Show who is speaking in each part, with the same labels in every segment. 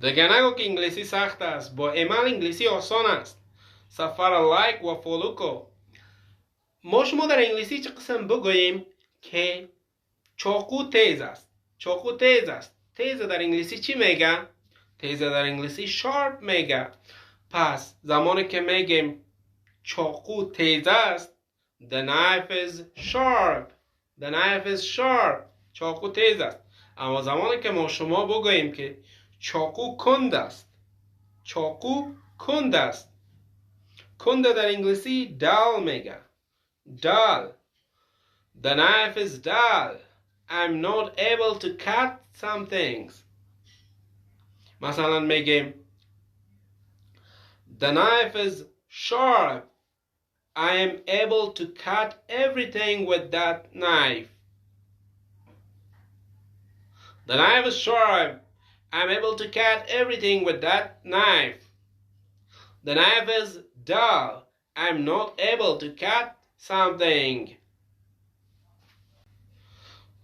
Speaker 1: دیگه نگو که انگلیسی سخت است. با عمل انگلیسی آسان است. سفر لایک و فالو کو. ما شما در انگلیسی چه قسم بگوییم که چاقو تیز است؟ چاقو تیز است. تیز در انگلیسی چی میگه؟ تیز در انگلیسی شارپ میگه. پس زمانی که میگیم چاقو تیز است، the knife is sharp. the knife is sharp. چاقو تیز است. اما زمانی که ما شما بگوییم که چاقو کند است، چاقو کند است، کند در انگلیسی dull میگه. dull. the knife is dull. I'm not able to cut some things. مثلا میگیم the knife is sharp. I am able to cut everything with that knife. The knife is sharp. I'm able to cut everything with that knife. The knife is dull. I'm not able to cut something.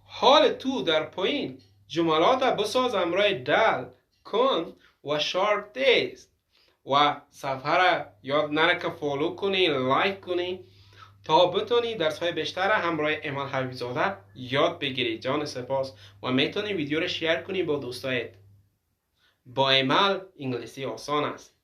Speaker 1: حال تو در پایین جملات بساز امرای دل، کن و شارپ تیز و صفحه را یاد نره که فالو کنی، لایک کنی تا بتونی درس های بیشتر همراه ایمان حبیبزاده یاد بگیری. جان سپاس. و میتونی ویدیو رو شیر کنی با دوستایت. با ایمان انگلیسی آسان است.